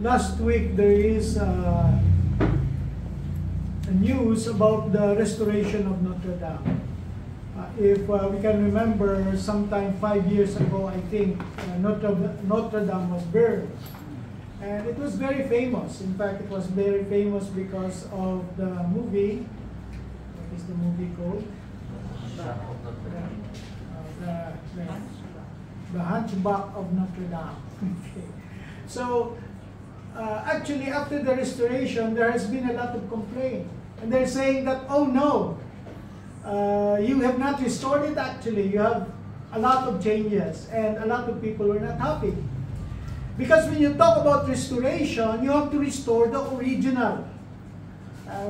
Last week there is a news about the restoration of Notre Dame. If we can remember, sometime 5 years ago, I think, Notre Dame was burned. And it was very famous. In fact, it was very famous because of the movie. What is the movie called? The Hunchback of Notre Dame. Okay. So, actually, after the restoration, there has been a lot of complaint. And they're saying that, oh no, you have not restored it actually. You have a lot of changes and a lot of people are not happy. Because when you talk about restoration, you have to restore the original.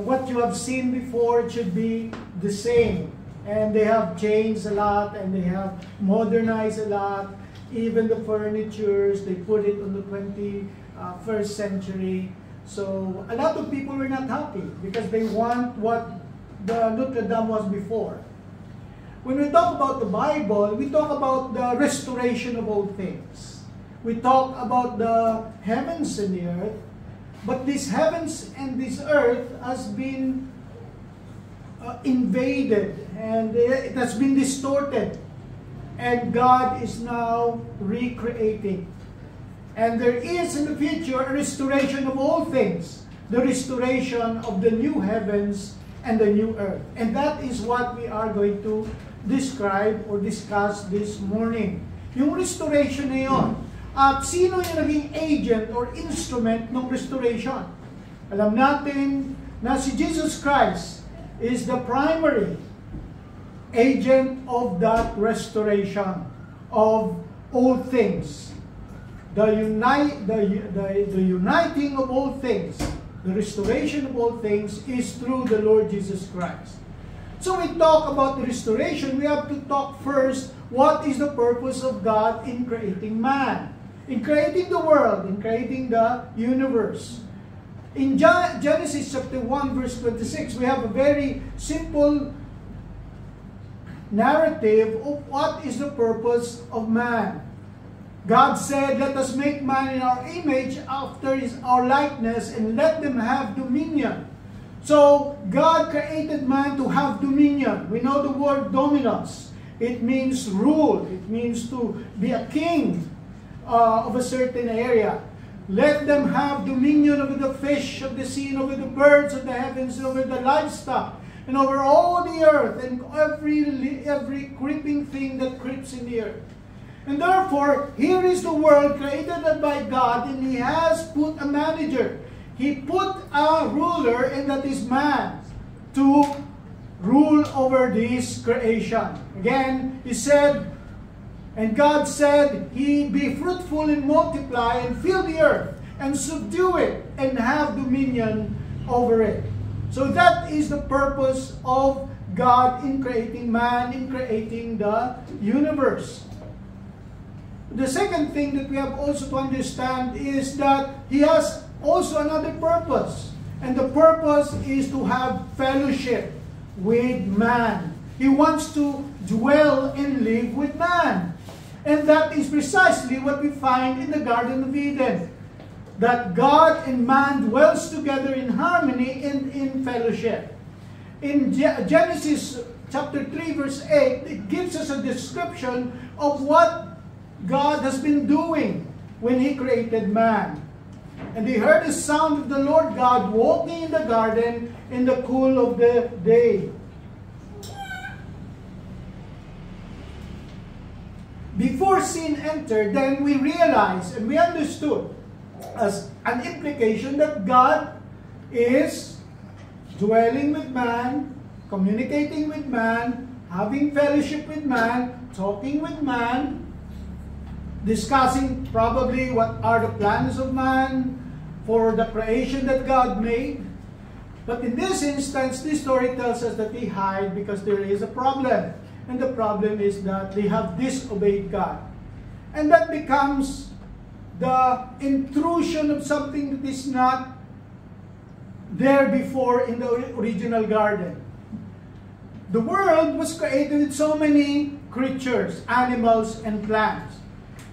What you have seen before should be the same. And they have changed a lot and they have modernized a lot. Even the furnitures, they put it on the 21st century. So a lot of people were not happy because they want what the Notre Dame was before. When we talk about the Bible, we talk about the restoration of all things. We talk about the heavens and the earth, but these heavens and this earth has been invaded and it has been distorted. And God is now recreating. And there is in the future a restoration of all things. The restoration of the new heavens and the new earth. And that is what we are going to describe or discuss this morning. Yung restoration na yun. At sino yung naging agent or instrument ng restoration? Alam natin na si Jesus Christ is the primary agent of that restoration of all things. The uniting of all things, the restoration of all things is through the Lord Jesus Christ. So we talk about the restoration, we have to talk first, what is the purpose of God in creating man? In creating the world, in creating the universe. In Genesis chapter 1 verse 26, we have a very simple narrative of what is the purpose of man. God said, let us make man in our image after our likeness and let them have dominion. So, God created man to have dominion. We know the word dominos. It means rule. It means to be a king of a certain area. Let them have dominion over the fish of the sea, and over the birds of the heavens, and over the livestock, and over all the earth, and every creeping thing that creeps in the earth. And therefore, here is the world created by God, and He has put a manager. He put a ruler, and that is man, to rule over this creation. Again, He said, and God said, He be fruitful and multiply, and fill the earth, and subdue it, and have dominion over it. So that is the purpose of God in creating man, in creating the universe. The second thing that we have also to understand is that He has also another purpose. And the purpose is to have fellowship with man. He wants to dwell and live with man. And that is precisely what we find in the Garden of Eden. That God and man dwells together in harmony and in fellowship. In Genesis chapter 3 verse 8, it gives us a description of what God has been doing when He created man. And they heard the sound of the Lord God walking in the garden in the cool of the day. Before sin entered, then we realized and we understood as an implication that God is dwelling with man, communicating with man, having fellowship with man, talking with man, discussing probably what are the plans of man for the creation that God made. But in this instance, this story tells us that they hide because there is a problem. And the problem is that they have disobeyed God. And that becomes the intrusion of something that is not there before in the original garden. The world was created with so many creatures, animals, and plants.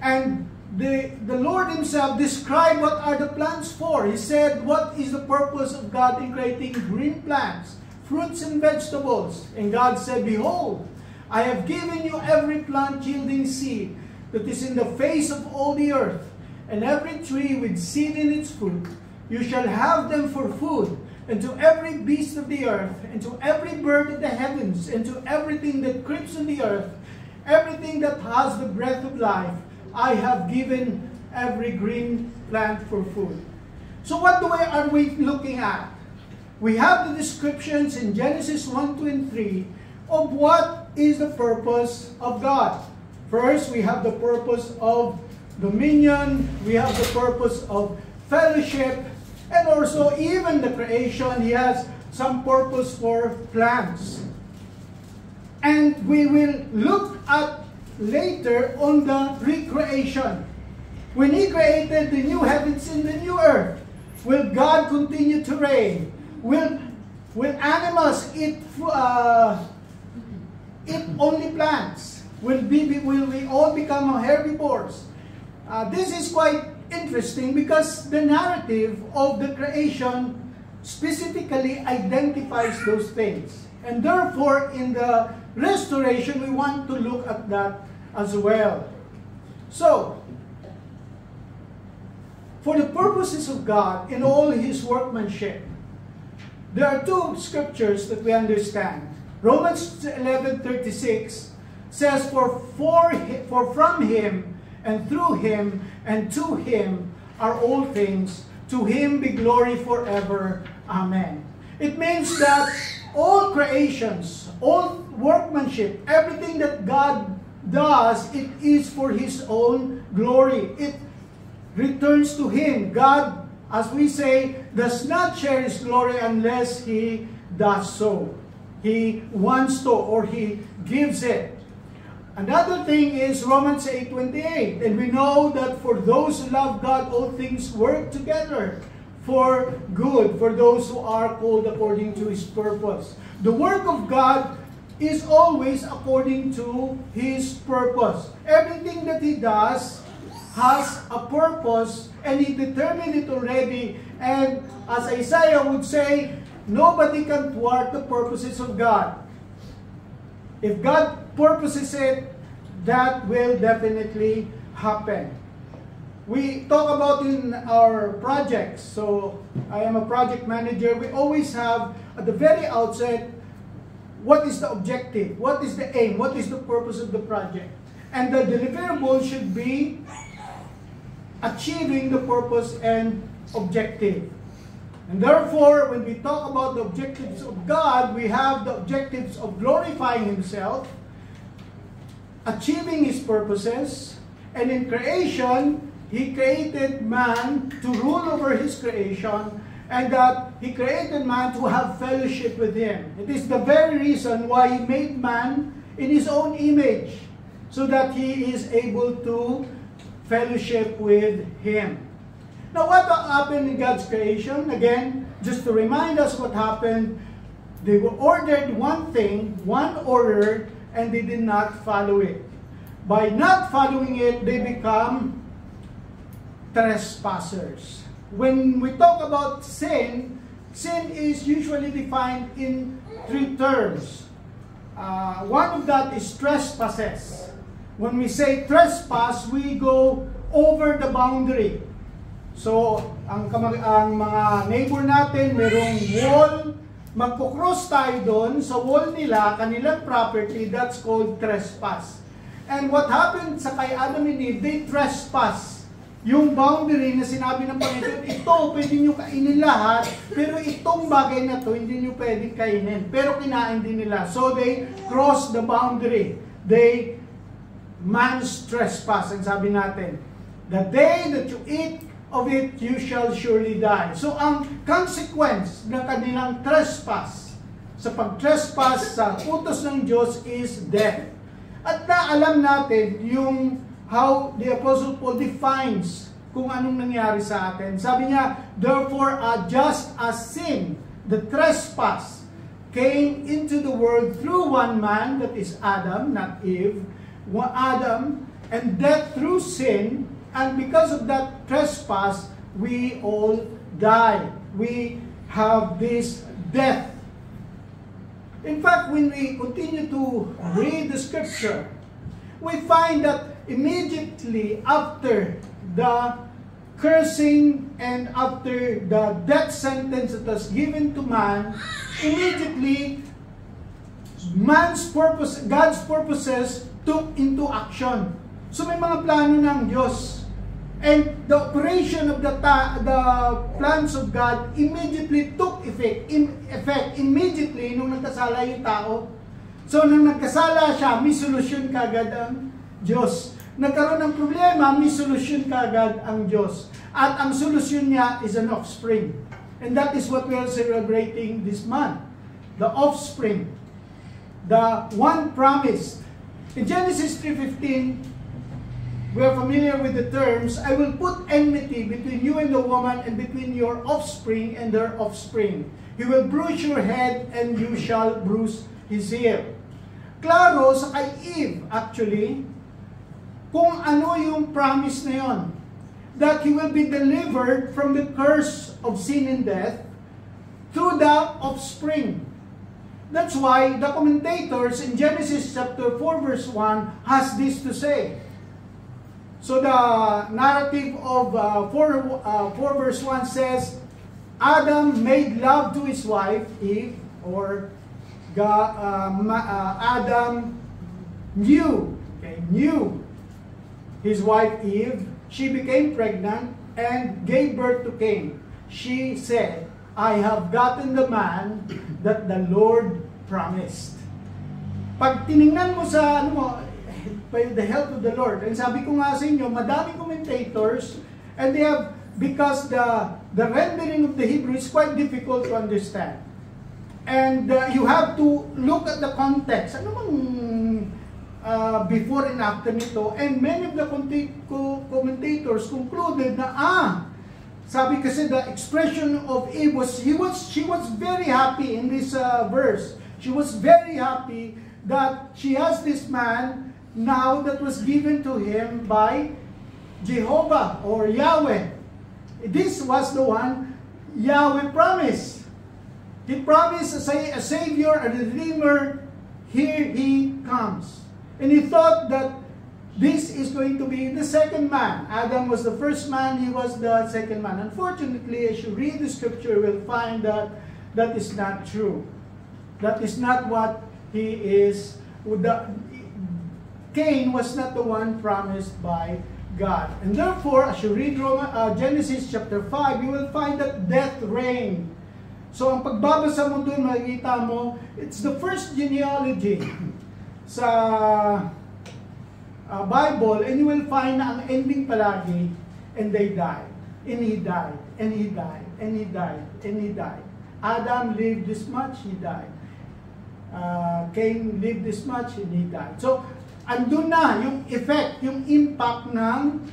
And the Lord himself described what are the plants for. He said, what is the purpose of God in creating green plants, fruits and vegetables? And God said, behold, I have given you every plant yielding seed that is in the face of all the earth, and every tree with seed in its fruit. You shall have them for food, and to every beast of the earth, and to every bird of the heavens, and to everything that creeps on the earth, everything that has the breath of life, I have given every green plant for food. So what are we looking at? We have the descriptions in Genesis 1, 2, and 3 of what is the purpose of God. First, we have the purpose of dominion, we have the purpose of fellowship, and also even the creation, he has some purpose for plants. And we will look at later on the recreation. When he created the new heavens and the new earth, will God continue to reign? Will animals eat only plants? Will we all become herbivores? This is quite interesting because the narrative of the creation specifically identifies those things. And therefore, in the restoration, we want to look at that as well. So, for the purposes of God in all his workmanship, there are two scriptures that we understand. Romans 11:36 says, For from him, and through him, and to him are all things. To him be glory forever. Amen. It means that all creations, all workmanship, everything that God does, it is for his own glory. It returns to him. God, as we say, does not share his glory unless he does so. He wants to, or he gives it. Another thing is Romans 8:28. And we know that for those who love God, all things work together for good, for those who are called according to his purpose. The work of God is always according to his purpose. Everything that he does has a purpose, and he determined it already. And as Isaiah would say, nobody can thwart the purposes of God. If God purposes it, that will definitely happen. We talk about in our projects. So I am a project manager. We always have at the very outset, what is the objective? What is the aim? What is the purpose of the project? And the deliverable should be achieving the purpose and objective. And therefore, when we talk about the objectives of God, we have the objectives of glorifying himself, achieving his purposes, and in creation, he created man to rule over his creation, and that he created man to have fellowship with him. It is the very reason why he made man in his own image, so that he is able to fellowship with him. Now, what happened in God's creation? Again, just to remind us what happened, they were ordered one thing, one order, and they did not follow it. By not following it, they become trespassers. When we talk about sin, sin is usually defined in three terms. One of that is trespasses. When we say trespass, we go over the boundary. So, ang mga neighbor natin, merong wall, magkukross tayo doon sa wall nila, kanilang property, that's called trespass. And what happened sa kay Adam and Eve, they trespass yung boundary na sinabi ng Panginoon, ito, pwede nyo kainin lahat, pero itong bagay na to, hindi nyo pwedeng kainin. Pero kinain din nila. So they cross the boundary. Man's trespass, ang sabi natin. The day that you eat of it, you shall surely die. So ang consequence ng kanilang trespass, sa pag-trespass sa utos ng Diyos is death. At naalam natin yung how the Apostle Paul defines kung anong nangyari sa atin. Sabi niya, therefore, just as sin, the trespass, came into the world through one man, that is Adam, not Eve. Adam, and death through sin, and because of that trespass, we all die. We have this death. In fact, when we continue to read the scripture, we find that immediately after the cursing and after the death sentence that was given to man, immediately God's purposes took into action. So may mga plano ng Diyos. And the operation of the plans of God immediately took effect immediately nung nagkasala yung tao. So nung nagkasala siya, may solusyon kagad ang Diyos. Nagkaroon ng problema, may solusyon kagad ang Diyos. At ang solusyon niya is an offspring. And that is what we are celebrating this month. The offspring. The one promised. In Genesis 3:15, we are familiar with the terms, I will put enmity between you and the woman and between your offspring and their offspring. He will bruise your head and you shall bruise his heel. Klaro sa kay Eve, actually, kung ano yung promise na yon. That he will be delivered from the curse of sin and death through the offspring. That's why the commentators in Genesis chapter 4 verse 1 has this to say. So the narrative of 4 verse 1 says, Adam made love to his wife, Eve, or Adam knew his wife Eve. She became pregnant and gave birth to Cain. She said, I have gotten the man that the Lord promised. Pag tiningnan mo sa by the help of the Lord. And sabi ko nga sa inyo, madaming commentators, and they have, because the rendering of the Hebrew is quite difficult to understand. And you have to look at the context. Ano bang before and after nito? And many of the commentators concluded na, sabi kasi the expression of Eve was, she was very happy in this verse. She was very happy that she has this man now that was given to him by Jehovah or Yahweh. This was the one Yahweh promised. He promised a Savior, a Redeemer. Here he comes. And he thought that this is going to be the second man. Adam was the first man, he was the second man. Unfortunately, as you read the scripture, you will find that that is not true. That is not what he is. Cain was not the one promised by God. And therefore, as you read Genesis chapter 5, you will find that death reigned. So, ang pagbabasa mo doon, makikita mo, it's the first genealogy sa Bible, and you will find na ang ending palagi, and they died, and he died, and he died, and he died, and he died. Adam lived this much, he died. Cain lived this much, and he died. So, andun na yung effect, yung impact ng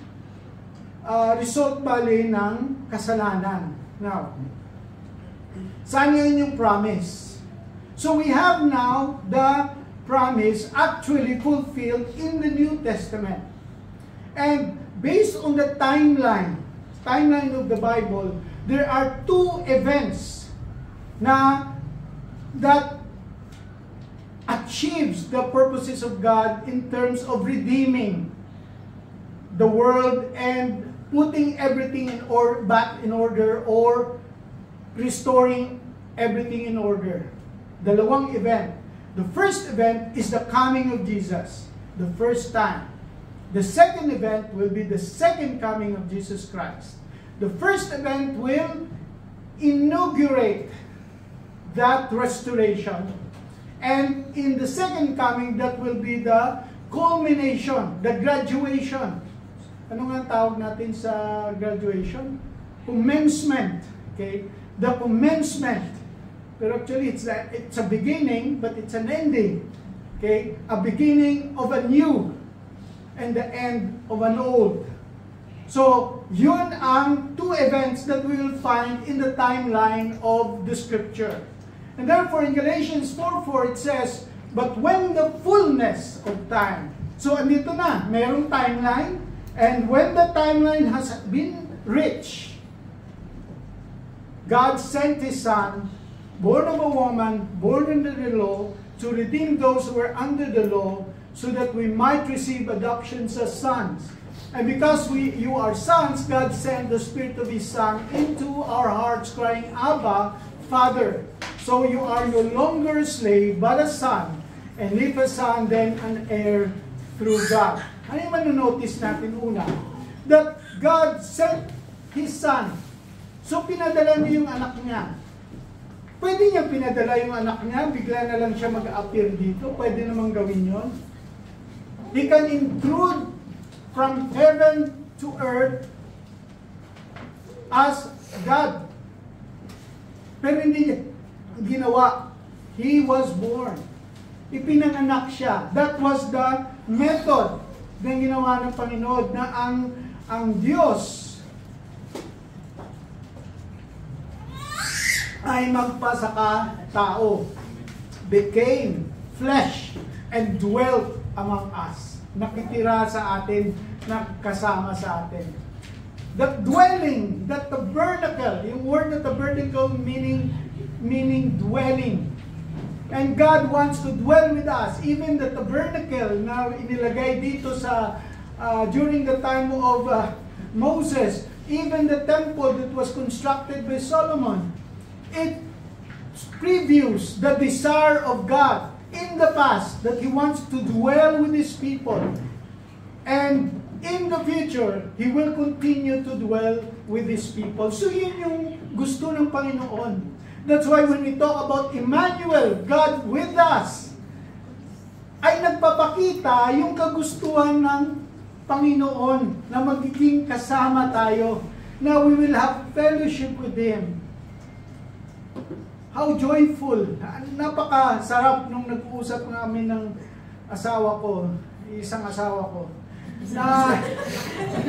result bali ng kasalanan. Now, saan yun yung promise? So we have now the promise actually fulfilled in the New Testament. And based on the timeline of the Bible, there are two events that achieves the purposes of God in terms of redeeming the world and putting everything back in order or restoring everything in order. Dalawang event. The first event is the coming of Jesus, the first time. The second event will be the second coming of Jesus Christ. The first event will inaugurate that restoration. And in the second coming, that will be the culmination, the graduation. Ano nga tawag natin sa graduation? Commencement. Okay? The commencement. Pero actually, it's a beginning, but it's an ending. Okay? A beginning of a new and the end of an old. So, yun ang two events that we will find in the timeline of the Scripture. And therefore, in Galatians 4:4, it says, but when the fullness of time So, andito na. Merong timeline. And when the timeline has been reached, God sent His Son, born of a woman, born under the law, to redeem those who were under the law, so that we might receive adoptions as sons. And because you are sons, God sent the Spirit of His Son into our hearts, crying, Abba, Father. So you are no longer a slave, but a son. And if a son, then an heir through God. Ano yung manonotice natin una? That God sent His Son. So pinadala niya yung anak niya. Pwede niya pinadala yung anak niya, bigla na lang siya mag-appear dito. Pwede namang gawin yon. He can intrude from heaven to earth as God. Pero hindi niya ginawa. He was born. Ipinanganak siya. That was the method na ginawa ng Panginoon, na ang Diyos ay magpasaka tao, became flesh, and dwelt among us. Nakitira sa atin, nakasama sa atin. The dwelling, that tabernacle, yung word na tabernacle meaning dwelling. And God wants to dwell with us. Even the tabernacle na inilagay dito sa during the time of Moses, even the temple that was constructed by Solomon, it previews the desire of God in the past that He wants to dwell with His people. And in the future, He will continue to dwell with His people. So yun yung gusto ng Panginoon. That's why when we talk about Emmanuel, God with us, ay nagpapakita yung kagustuhan ng Panginoon na magiging kasama tayo, na we will have fellowship with Him. How joyful! Napakasarap nung nag-uusap namin ng asawa ko, isang asawa ko. Na,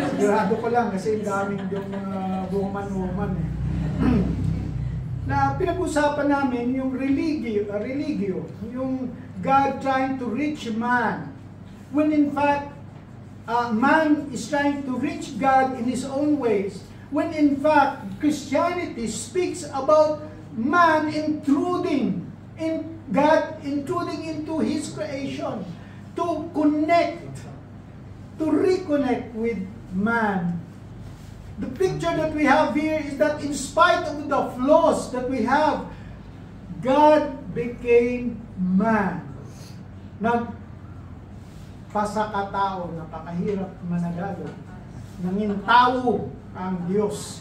sigurado ko lang kasi daming yung mga woman eh. Na pinag-usapan namin yung religio, yung God trying to reach man. When in fact, man is trying to reach God in his own ways. When in fact, Christianity speaks about man intruding in God, intruding into His creation to connect, to reconnect with man. The picture that we have here is that in spite of the flaws that we have, God became man. Nagpasakatao, napakahirap managalo. Naging tao ang Diyos.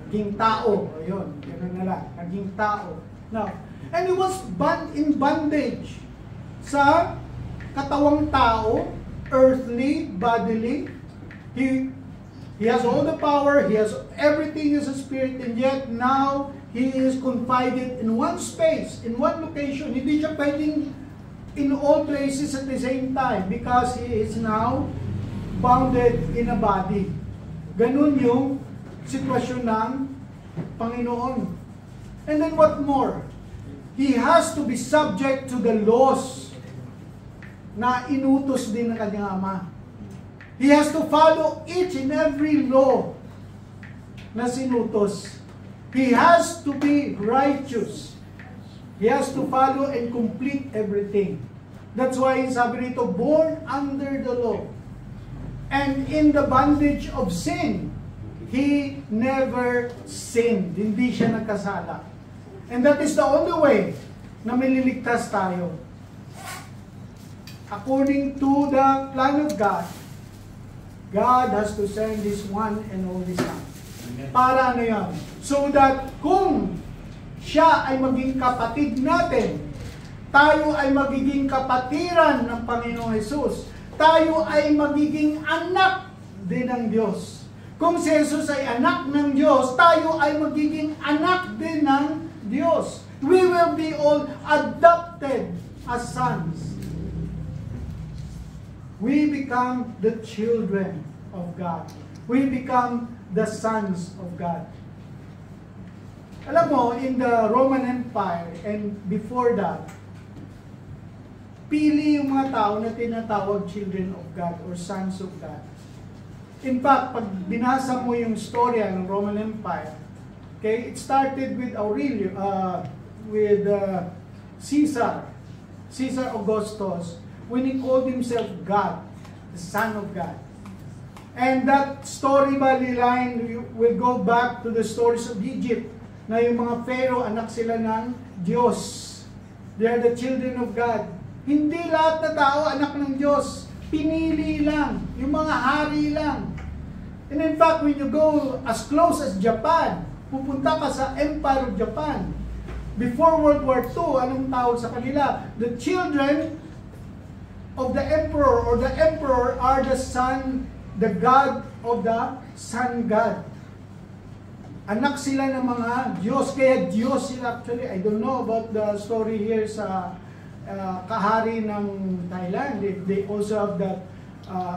Naging tao. Ayun, gano'n na lang. Naging tao. Now, and He was in bondage sa katawang tao, earthly, bodily. He has all the power, He has everything as a spirit, and yet now He is confided in one space, in one location. Hindi siya pwedeng in all places at the same time because He is now bounded in a body. Ganun yung sitwasyon ng Panginoon. And then what more? He has to be subject to the laws na inutos din ng kanyang Ama. He has to follow each and every law na sinutos. He has to be righteous. He has to follow and complete everything. That's why sabi rito, born under the law. And in the bondage of sin, He never sinned. Hindi siya nagkasala. And that is the only way na maliligtas tayo. According to the plan of God, God has to send His one and only Son. Para ano yan? So that kung siya ay maging kapatid natin, tayo ay magiging kapatiran ng Panginoong Jesus. Tayo ay magiging anak din ng Diyos. Kung si Jesus ay anak ng Diyos, tayo ay magiging anak din ng Diyos. We will be all adopted as sons. We become the children of God. We become the sons of God. Alam mo, in the Roman Empire and before that, pili yung mga tao na tinatawag children of God or sons of God. In fact, pag binasa mo yung storya ng Roman Empire, okay, it started with Caesar Augustus, when he called himself God, the Son of God. And that story line will go back to the stories of Egypt, na yung mga Pharaoh, anak sila ng Diyos. They are the children of God. Hindi lahat na tao anak ng Diyos. Pinili lang. Yung mga hari lang. And in fact, when you go as close as Japan, pupunta ka sa Empire of Japan. Before World War II, anong tawag sa kanila? The children of the emperor or the emperor are the son, the god of the sun god. Anak sila ng mga Diyos. Kaya Diyos sila actually. I don't know about the story here sa kahari ng Thailand, if they also have that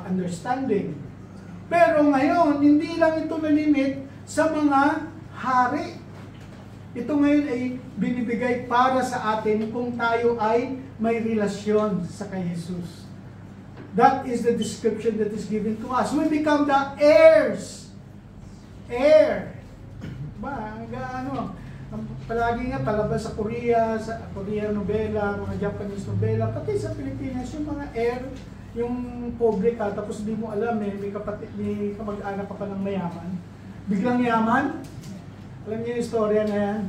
understanding. Pero ngayon, hindi lang ito nalimit sa mga hari. Ito ngayon ay binibigay para sa atin kung tayo ay may relasyon sa kay Jesus. That is the description that is given to us. We become the heirs. Heir. Palagi nga palabas sa Korea novela, mga Japanese novela, pati sa Pilipinas, yung mga heir, yung pobre ka, tapos di mo alam may kamag-anak ka pa ng mayaman. Biglang yaman. Alam niyo yung istorya na yan?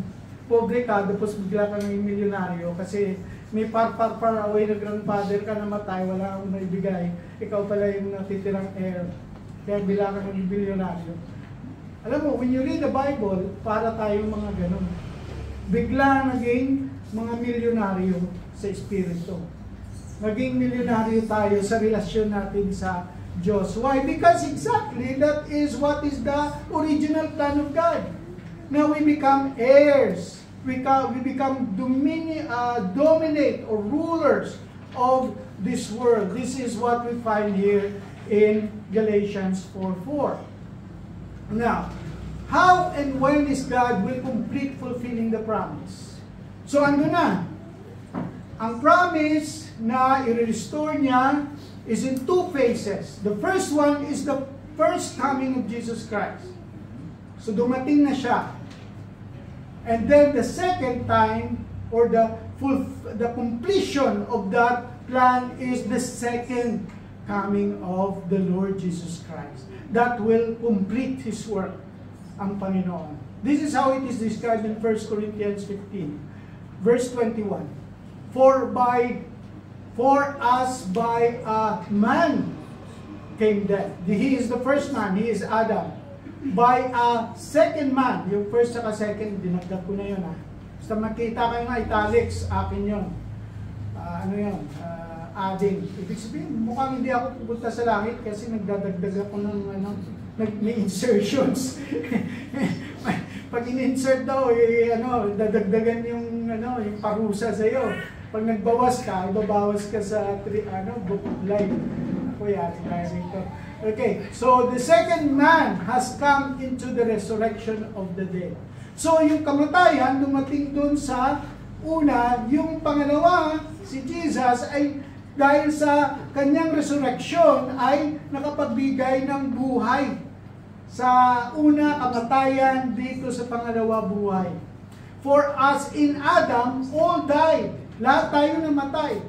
Pobre ka, tapos bigla ka ng milyonaryo kasi may far away na grandfather ka namatay, wala akong naibigay. Ikaw pala yung natitirang heir. Kaya bila ka ng milyonaryo. Alam mo, when you read the Bible, para tayong mga ganun. Bigla naging mga milyonaryo sa Espiritu. Naging milyonaryo tayo sa relasyon natin sa Diyos. Why? Because exactly that is what is the original plan of God. Now we become heirs. We become dominate or rulers of this world. This is what we find here in Galatians 4:4. Now, how and when is God will complete fulfilling the promise? So, ando na. Ang promise na i-restore niya is in two phases. The first one is the first coming of Jesus Christ. So, dumating na siya. And then the second time, or the completion of that plan is the second coming of the Lord Jesus Christ. That will complete His work, ang Panginoon. This is how it is described in 1 Corinthians 15, verse 21. For us by a man came death. He is the first man, he is Adam. By a second man, yung first saka second, dinagdag ko na yun ha. Basta makita kayo nga italics, akin yun. Adding. Ibig sabihin, mukhang hindi ako pupunta sa langit kasi nagdadagdag ako ng may insertions. Pag in-insert daw, dadagdagan yung parusa sa iyo. Pag nagbawas ka, ibabawas ka sa book of life. Ako yan, kaya rito. Okay, so the second man has come into the resurrection of the dead. So yung kamatayan, dumating dun sa una, yung pangalawa, si Jesus ay dahil sa kanyang resurrection ay nakapagbigay ng buhay. Sa una, kamatayan, dito sa pangalawa, buhay. For as in Adam, all died. Lahat tayo namatay.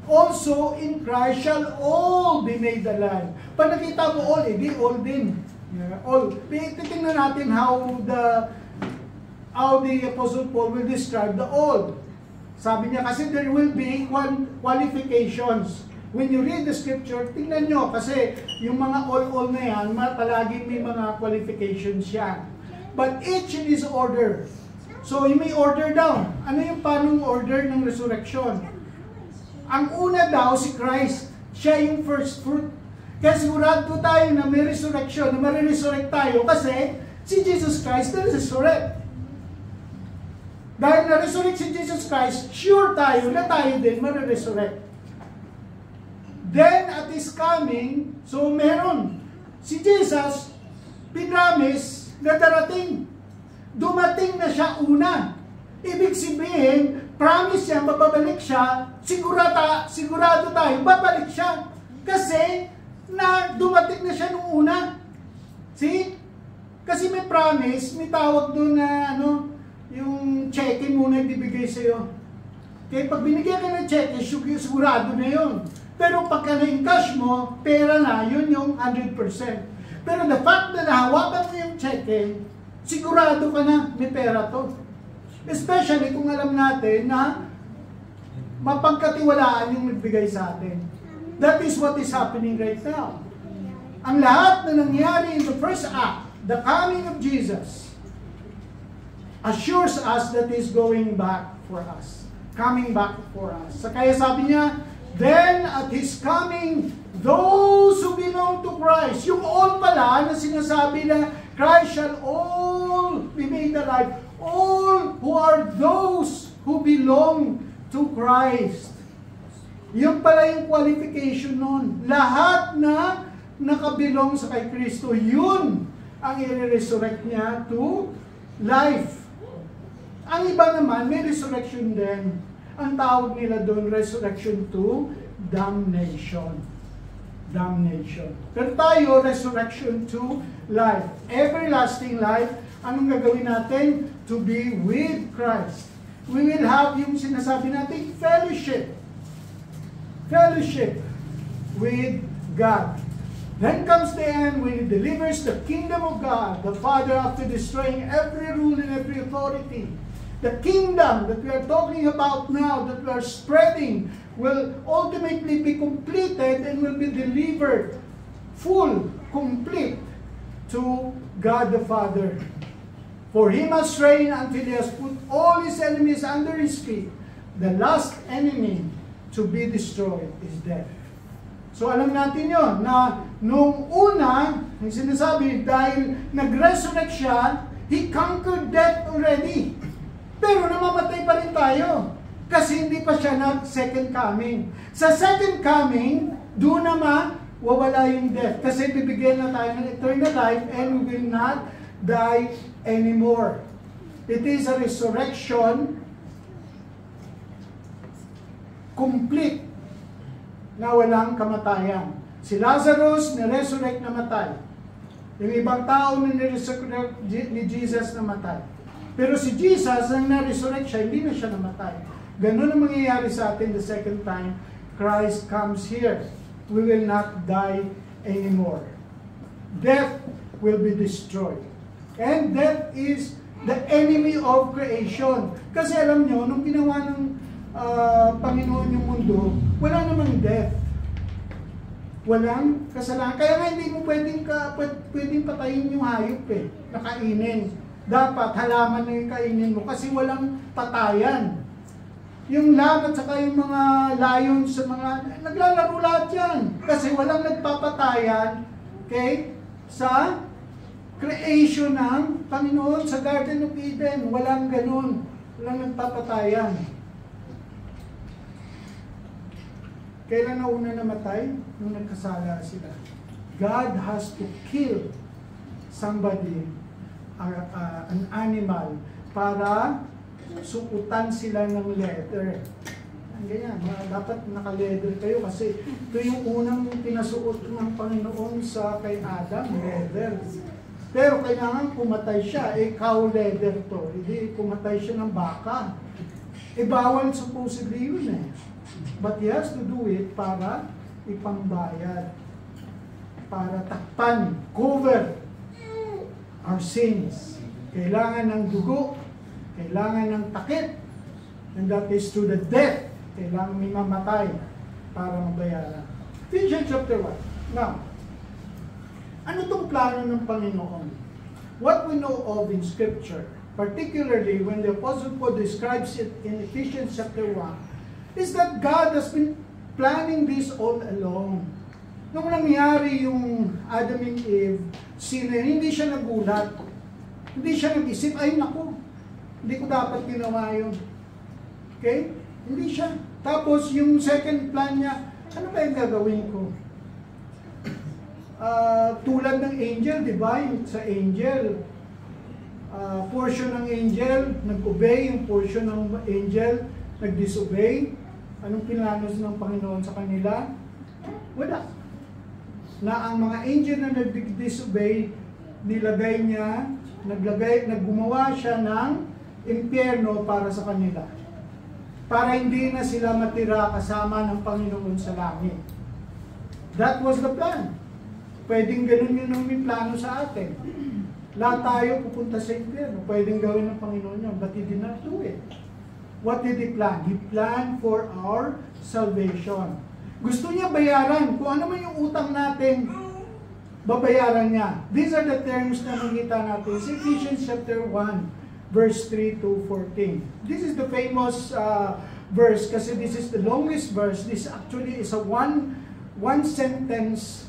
Also in Christ shall all be made alive. Pag nakita mo all, di all din. All. Titingnan natin how the Apostle Paul will describe the all. Sabi niya kasi there will be qualifications. When you read the scripture, tingnan nyo kasi yung mga all na yan, palaging may mga qualifications yan. But each in his order. So you may order down. Ano yung panong order ng resurrection? Ang una daw si Christ, siya yung first fruit. Kaya sigurado tayo na may resurrection, na mariresurrect tayo kasi si Jesus Christ na-resurrect. Dahil na-resurrect si Jesus Christ, sure tayo na tayo din mariresurrect. Then at His coming, so meron. Si Jesus, pinamis na darating. Dumating na siya una. Ibig sabihin, promise niya, mababalik siya, sigurado tayo, babalik siya. Kasi, dumating na siya nung una. See? Kasi may promise, may tawag doon na, yung cheque muna ibibigay sa'yo. Kaya pag binigyan ka ng cheque, sigurado na yun. Pero pagka na-encash mo, pera na, yun yung 100%. Pero the fact na nahawakan mo yung cheque, sigurado ka na may pera to. Especially kung alam natin na mapagkatiwalaan yung nagbigay sa atin. That is what is happening right now. Ang lahat na nangyari in the first act, the coming of Jesus, assures us that He's going back for us. Coming back for us. So kaya sabi niya, then at His coming, those who belong to Christ, yung all pala na sinasabi na Christ shall all be made alive, all who are those who belong to Christ. Yung pala yung qualification nun. Lahat na nakabilong sa kay Kristo, yun ang i-resurrect niya to life. Ang iba naman, may resurrection din. Ang tawag nila doon, resurrection to damnation. Damnation. Pero tayo, resurrection to life. Everlasting life. Anong gagawin natin? To be with Christ. We will have yung sinasabi natin, fellowship. Fellowship with God. Then comes the end when He delivers the kingdom of God, the Father, after destroying every rule and every authority. The kingdom that we are talking about now, that we are spreading, will ultimately be completed and will be delivered full, complete to God the Father. For He must reign until He has put all His enemies under His feet. The last enemy to be destroyed is death. So alam natin yon na nung una, yung sinasabi, dahil nag-resurrect siya, He conquered death already. Pero namamatay pa rin tayo. Kasi hindi pa siya nag-second coming. Sa second coming, doon naman, wawala yung death. Kasi bibigyan na tayo ng eternal life and we will not die anymore. It is a resurrection complete na walang kamatayan. Si Lazarus, na-resurrect na matay. Yung ibang tao na ni-resurrect ni Jesus na matay. Pero si Jesus, nang na-resurrect siya, hindi na siya namatay. Ganun ang mangyayari sa atin the second time Christ comes here. We will not die anymore. Death will be destroyed. And death is the enemy of creation. Kasi alam nyo, nung ginawa ng Panginoon yung mundo, wala namang death. Walang kasalanan. Kaya nga hindi mo pwedeng patayin yung hayop nakainin. Dapat halaman na yung kainin mo kasi walang patayan. Yung lamb at saka yung mga lion sa mga, naglalaro lahat yan. Kasi walang nagpapatayan, okay, sa creation ng Panginoon sa Garden of Eden. Walang ganun. Walang nagpapatayan. Kailan na una namatay? Nung nagkasala sila. God has to kill somebody, an animal, para sukutan sila ng leather. Ganyan, dapat naka-leather kayo kasi ito yung unang pinasuot ng Panginoon sa kay Adam, leather. Pero kailangan pumatay siya, cow leather to. Hindi pumatay siya ng baka. Bawal supposedly yun But he has to do it para ipangbayad. Para takpan, cover our sins. Kailangan ng dugo, kailangan ng takip, and that is to the death. Kailangan may mamatay para mabayaran. Ephesians chapter 1. Now, ano itong plano ng Panginoon? What we know of in Scripture, particularly when the Apostle Paul describes it in Ephesians chapter 1, is that God has been planning this all along. Nung nangyari yung Adam and Eve, hindi siya nagulat. Hindi siya nag-isip, ay naku, hindi ko dapat ginawa yun. Okay? Hindi siya. Tapos yung second plan niya, ano ba yung gagawin ko? Tulad ng angel, di ba? Sa angel, portion ng angel, nag-obey yung portion ng angel, nag-disobey, anong pinanos ng Panginoon sa kanila? Wala. Na ang mga angel na nag-disobey, naggumawa siya ng impyerno para sa kanila. Para hindi na sila matira kasama ng Panginoon sa langit. That was the plan. Pwedeng ganun yun ang may plano sa atin. Lahat tayo pupunta sa impyerno. Pwedeng gawin ng Panginoon yun, but He did not do it. What did He plan? He planned for our salvation. Gusto niya bayaran. Kung ano man yung utang natin, babayaran niya. These are the terms na nakita natin sa Ephesians chapter 1, verse 3 to 14. This is the famous verse kasi this is the longest verse. This actually is a one sentence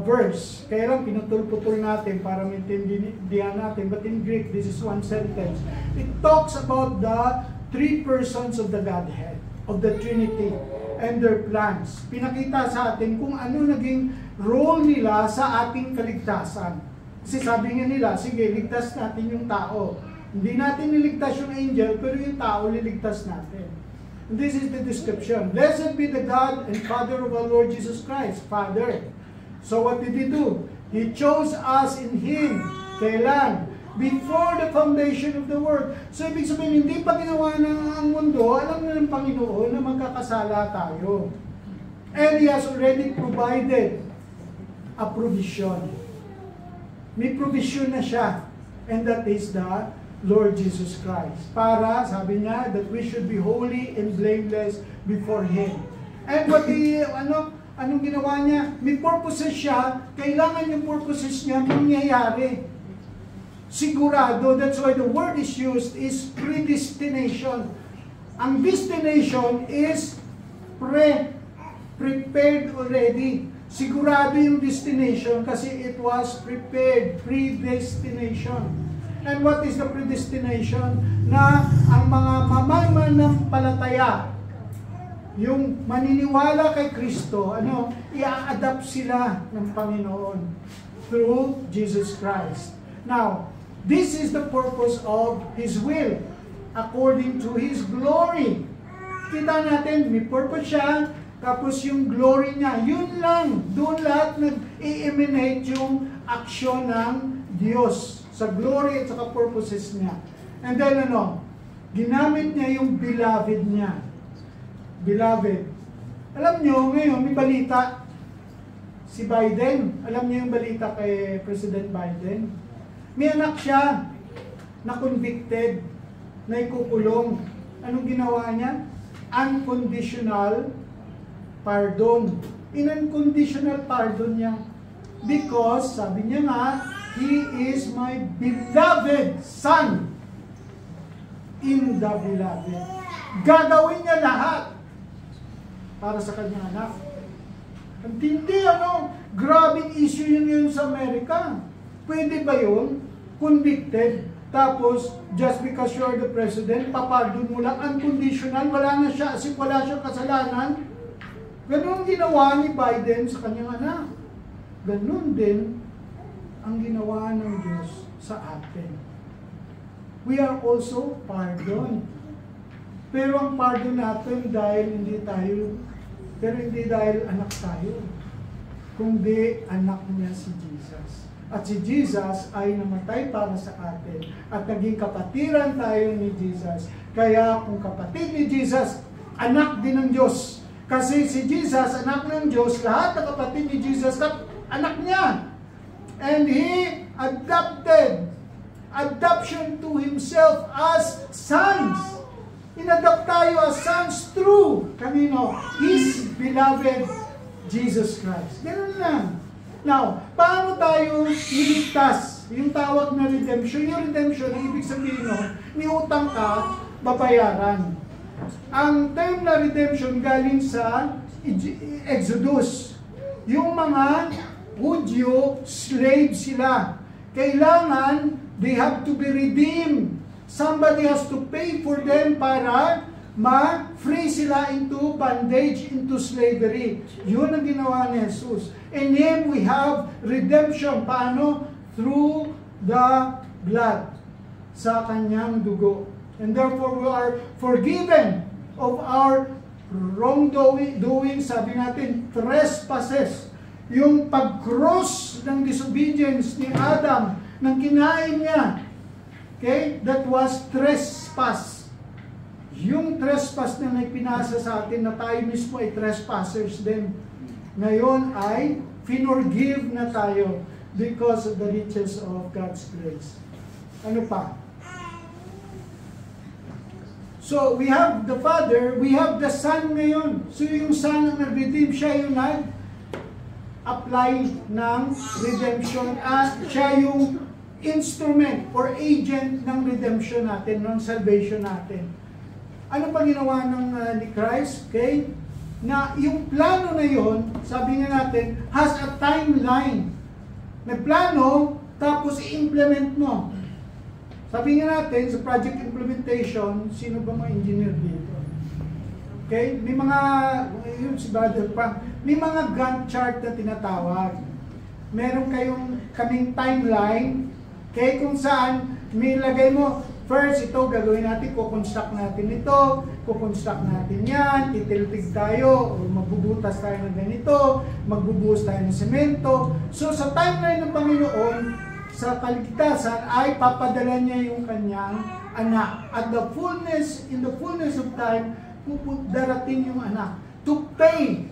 verse. Kaya lang pinutol-putol natin para maintindihan natin. But in Greek, this is one sentence. It talks about the three persons of the Godhead, of the Trinity, and their plans. Pinakita sa atin kung ano naging role nila sa ating kaligtasan. Kasi sabi nga nila, sige, ligtas natin yung tao. Hindi natin niligtas yung angel, pero yung tao liligtas natin. And this is the description. Blessed be the God and Father of our Lord Jesus Christ. Father. So what did He do? He chose us in Him. Kailan? Before the foundation of the world. So ibig sabihin, hindi pa ginawa ng mundo, alam na ng Panginoon na magkakasala tayo. And He has already provided a provision. May provision na siya. And that is the Lord Jesus Christ. Para, sabi niya, that we should be holy and blameless before Him. And what anong ginawa niya? May purposes siya, kailangan yung purposes niya mangyayari. Sigurado, that's why the word is used, is predestination. Ang destination is prepared already. Sigurado yung destination kasi it was prepared, predestination. And what is the predestination? Na ang mga mamanampalataya, yung maniniwala kay Kristo, i-adapt sila ng Panginoon through Jesus Christ. Now, this is the purpose of His will, according to His glory. Kita natin, may purpose siya, tapos yung glory niya, yun lang, doon lahat nag-emanate yung aksyon ng Diyos sa glory at sa purposes niya. And then ginamit niya yung beloved niya. Beloved. Alam nyo, ngayon may balita. Si Biden, alam niyo yung balita kay President Biden? May anak siya na convicted, na ikukulong. Anong ginawa niya? Unconditional pardon. In-unconditional pardon niya. Because, sabi niya nga, He is my beloved Son in the beloved. Gagawin niya lahat para sa kanyang anak. Ang tindi, grabing issue yun sa Amerika. Pwede ba yun? Convicted, tapos just because you're the president, papardon mo lang, unconditional, wala na siya, as if wala siyang kasalanan. Ganun ginawa ni Biden sa kanyang anak. Ganun din ang ginawa ng Diyos sa atin. We are also pardoned. Pero ang pardon natin hindi dahil anak tayo, kundi anak niya si Jesus. At si Jesus ay namatay para sa atin at naging kapatiran tayo ni Jesus. Kaya kung kapatid ni Jesus, anak din ng Diyos. Kasi si Jesus, anak ng Diyos, lahat ng kapatid ni Jesus, anak niya. And He adoption to Himself as sons. Inadopt tayo as sons through kanino? His beloved Jesus Christ. Ganun lang. Now, paano tayo niligtas? Yung tawag na redemption. Yung redemption, ibig sabihin may utang ka, babayaran. Ang term na redemption galing sa Exodus. Yung mga Hudyo, slave sila. Kailangan, they have to be redeemed. Somebody has to pay for them para ma-free sila into bondage, into slavery. Yun ang ginawa ni Jesus. In Him we have redemption. Paano? Through the blood. Sa kanyang dugo. And therefore, we are forgiven of our wrongdoing, sabi natin, trespasses. Yung pag-cross ng disobedience ni Adam, nang kinain niya, okay, that was trespass. Yung trespass na ipinasa sa atin na tayo mismo ay trespassers din. Ngayon ay finorgive na tayo because of the riches of God's grace. Ano pa? So, we have the Father, we have the Son ngayon. So, yung Son ang nag-redeem, siya yung nag-apply ng redemption at siya yung instrument or agent ng redemption natin, ng salvation natin. Ano pa ginawa ni Christ? Okay? Na yung plano na yun, sabi nga natin, has a timeline. May plano, tapos i-implement mo. Sabi nga natin, sa project implementation, sino ba mga engineer dito? Okay? May mga, yun si Brother Frank, may mga Gantt chart na tinatawag. Meron kaming timeline, okay, kung saan may lagay mo, first, ito gagawin natin, kukonstruct natin ito, kukonstruct natin yan, titilpig tayo, o magbubutas tayo ng ganito, magbubuhos tayo ng semento. So, sa timeline ng Panginoon, sa kaligtasan ay papadala niya yung kanyang anak. At in the fullness of time, darating yung anak to pay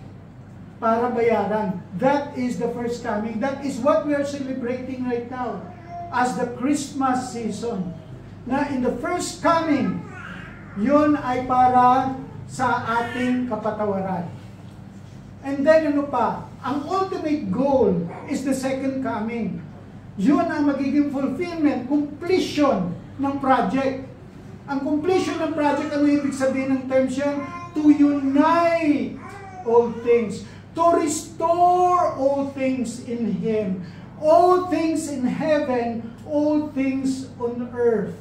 para bayaran. That is the first coming. That is what we are celebrating right now as the Christmas season. Na in the first coming, yun ay para sa ating kapatawaran. And then ano pa? Ang ultimate goal is the second coming. Yun ang magiging fulfillment, completion ng project. Ang completion ng project, ano ibig sabihin ng terms yan? To unite all things. To restore all things in Him. All things in heaven, all things on earth.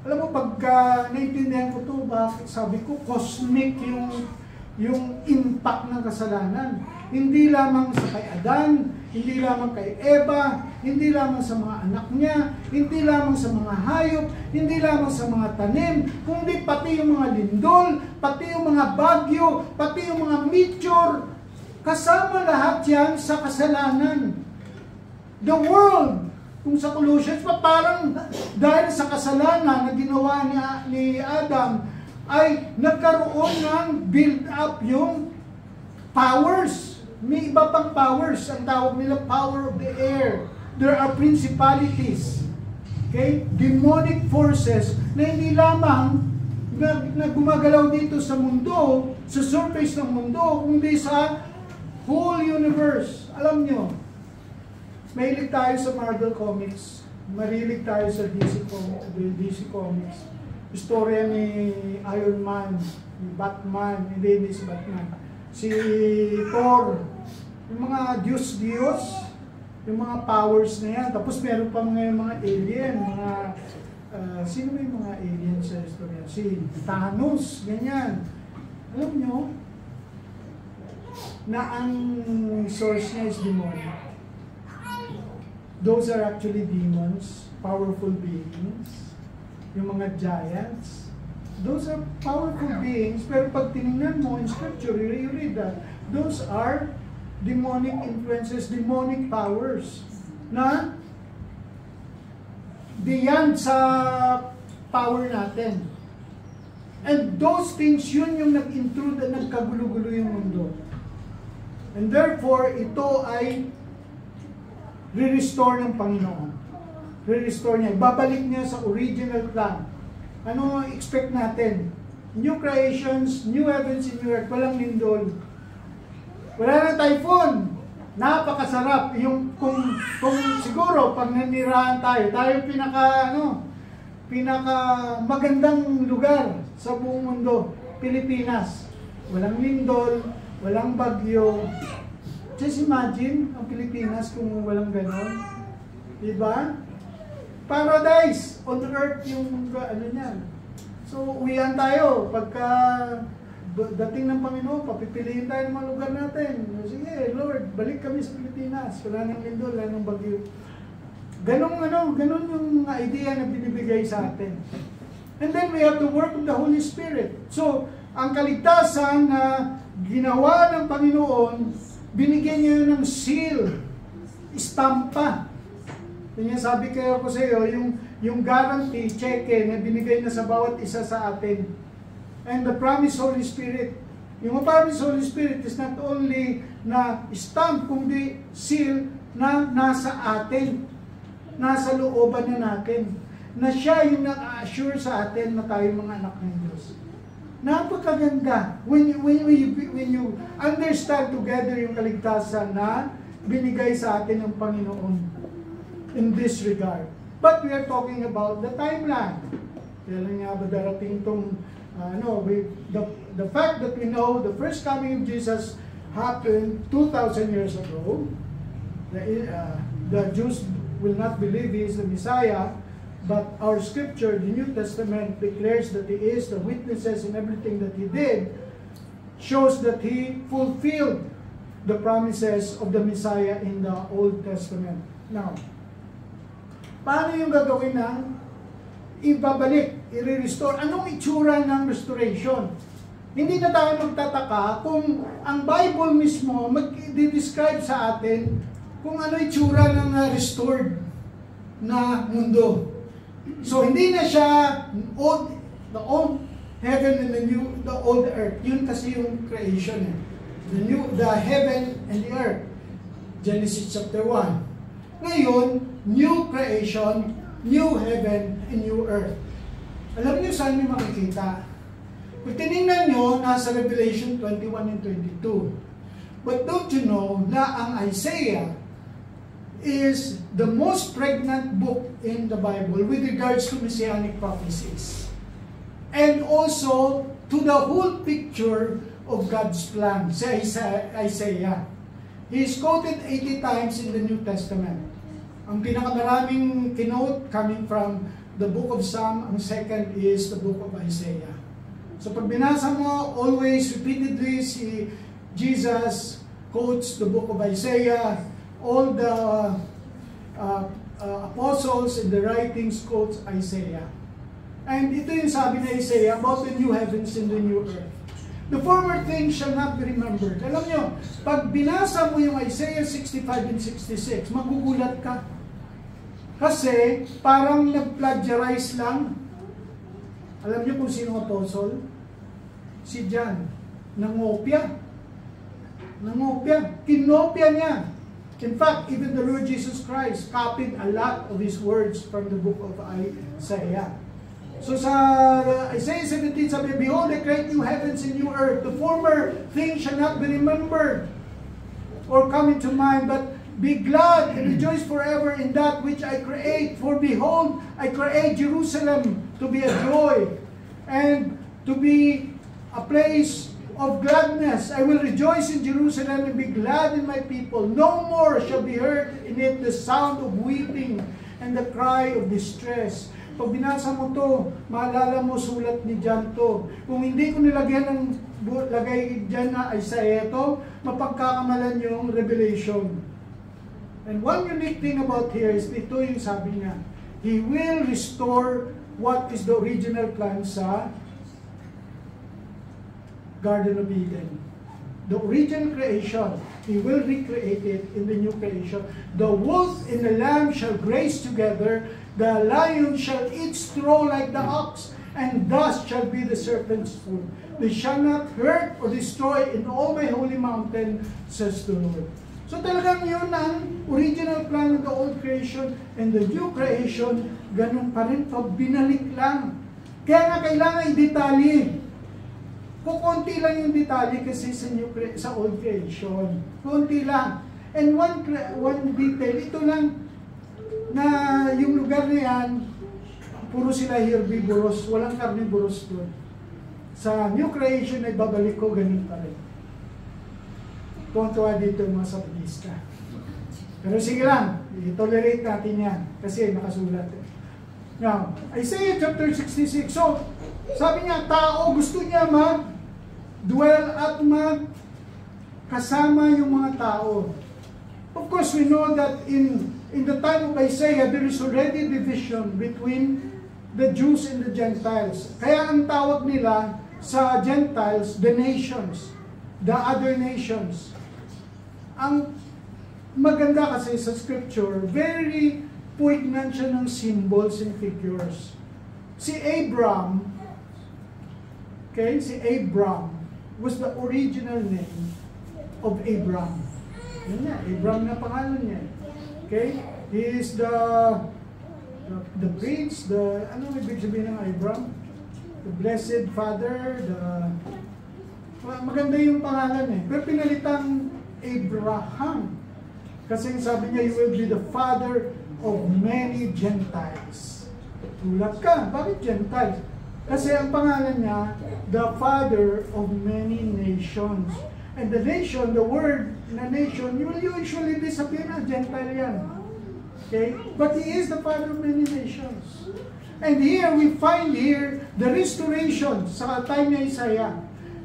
Alam mo, pagka naintindihan ko ito, bakit sabi ko, cosmic yung impact ng kasalanan. Hindi lamang sa kay Adan, hindi lamang kay Eva, hindi lamang sa mga anak niya, hindi lamang sa mga hayop, hindi lamang sa mga tanim, kundi pati yung mga lindol, pati yung mga bagyo, pati yung mga meteor. Kasama lahat yan sa kasalanan. The world, kung sa Colossians pa, parang dahil sa kasalanan na ginawa ni Adam, ay nagkaroon ng build up yung powers. May iba pang powers. Ang tawag nila power of the air. There are principalities. Okay? Demonic forces na hindi lamang na gumagalaw dito sa mundo, sa surface ng mundo, kundi sa whole universe. Alam nyo, mahilig tayo sa Marvel Comics. Marilig tayo sa DC Comics. Istorya ni Iron Man, ni Batman, hindi si Batman. Si Thor, yung mga Diyos, yung mga powers na yan. Tapos meron pa mga alien, sino may mga alien sa istorya? Si Thanos, ganyan. Alam nyo, na ang source niya is demonic. Those are actually demons, powerful beings. Yung mga giants, those are powerful beings, pero pag tinignan mo in scripture, you read that, those are demonic influences, demonic powers, na beyond sa power natin. And those things, yun yung nag-intrude at nagkagulo-gulo yung mundo. And therefore, ito ay re-restore ng Panginoon. Re-restore niya. Babalik niya sa original plan. Ano expect natin? New creations, new heavens and new earth. Walang lindol. Wala na typhoon. Napakasarap. Yung kung siguro pag nanirahan tayo pinaka magandang lugar sa buong mundo, Pilipinas. Walang lindol, walang bagyo. Just imagine ang Pilipinas kung walang ganon. Diba? Paradise on earth yung ano niyan. So, uwian tayo. Pagka dating ng Panginoon, papipiliin tayo ng mga lugar natin. Sige, Lord, balik kami sa Pilipinas. Wala nang lindol, wala nang bagyo. Ganon yung idea na binibigay sa atin. And then we have the work of the Holy Spirit. So, ang kaligtasan na ginawa ng Panginoon, binigyan niya yun ng seal, istampa. Yung sabi ko sa iyo, yung guarantee, cheque na binigay na sa bawat isa sa atin. And the promised Holy Spirit. Yung promised Holy Spirit is not only na stamp, kundi seal na nasa atin. Nasa looban na natin. Na siya yung naka-assure sa atin na tayo mga anak ng Diyos. Napakaganda. When you understand together yung kaligtasan na binigay sa atin ng Panginoon in this regard. But we are talking about the timeline. Kailan nga ba darating itong, the fact that we know the first coming of Jesus happened 2,000 years ago. The Jews will not believe He is the Messiah, but our scripture, the New Testament, declares that He is. The witnesses in everything that He did shows that He fulfilled the promises of the Messiah in the Old Testament. Now, paano yung gagawin ng ibabalik, i-restore? Anong itsura ng restoration? Hindi na tayo magtataka kung ang Bible mismo mag-describe sa atin kung ano itsura ng restored na mundo. So, hindi na siya the old heaven and the old earth. Yun kasi yung creation. The heaven and the earth. Genesis chapter 1. Ngayon, new creation, new heaven, and new earth. Alam niyo saan niyo makikita? Kung tinignan niyo, nasa Revelation 21 and 22. But don't you know na ang Isaiah is the most pregnant book in the Bible with regards to messianic prophecies. And also to the whole picture of God's plan, sa Isaiah. He is quoted 80 times in the New Testament. Ang pinakamaraming kinote coming from the book of Psalm, ang second is the book of Isaiah. So pag binasa mo, always, repeatedly, Jesus quotes the book of Isaiah. All the apostles in the writings quotes Isaiah. And ito yung sabi na Isaiah about the new heavens and the new earth. The former things shall not be remembered. Alam nyo, pag binasa mo yung Isaiah 65 and 66, magugulat ka. Kasi parang nag-plagiarize lang. Alam nyo kung sino ang apostle? Si John. Nangopya. Kinopya niya. In fact, even the Lord Jesus Christ copied a lot of His words from the book of Isaiah. So sa Isaiah 17, sabi, behold, I create new heavens and new earth. The former things shall not be remembered or come into mind, but be glad and rejoice forever in that which I create. For behold, I create Jerusalem to be a joy and to be a place of gladness. I will rejoice in Jerusalem and be glad in my people. No more shall be heard in it the sound of weeping and the cry of distress. Pag binasa mo to, maalala mo sulat ni John to. Kung hindi ko nilagyan lagay dyan na Isaiah to, mapagkakamalan yung Revelation. And one unique thing about here is ito yung sabi niya, He will restore what is the original plan sa Garden of Eden. The original creation, He will recreate it in the new creation. The wolf and the lamb shall graze together, the lion shall eat straw like the ox, and dust shall be the serpent's food. They shall not hurt or destroy in all my holy mountain, says the Lord. So talagang yun ang original plan of the old creation and the new creation, ganun pa rin pag binalik lang. Kaya nga kailangan i-detalye. Kukunti lang yung detalye kasi sa old creation. Kunti lang. And one detail, ito lang, na yung lugar na yan, puro sila herbivorous, walang carnivorous doon. Sa new creation ay babalik ko, ganun pa rin. Tuwa dito yung mga sabadista. Pero sige lang, i-tolerate natin yan, kasi nakasulat. Now, Isaiah chapter 66, so, sabi niya, tao, gusto niya dwell at kasama yung mga tao. Of course, we know that in the time of Isaiah, there is already division between the Jews and the Gentiles. Kaya ang tawag nila sa Gentiles, the nations, the other nations. Ang maganda kasi sa scripture, very poignant siya ng symbols and figures. Si Abram was the original name of Abram. Yun nga, Abram na pangalan niya. Okay? He is the prince, ano ibig sabihin ng Abram? The blessed father, maganda yung pangalan eh. Pero pinalitang Abraham. Kasi sabi niya, you will be the father of many Gentiles. Tulad ka, bakit Gentiles? Kasi ang pangalan niya, the father of many nations. And the nation, the word na nation, you will usually be sabihin na Gentile yan. Okay? But he is the father of many nations. And here, we find here the restoration sa time ni Isaiah.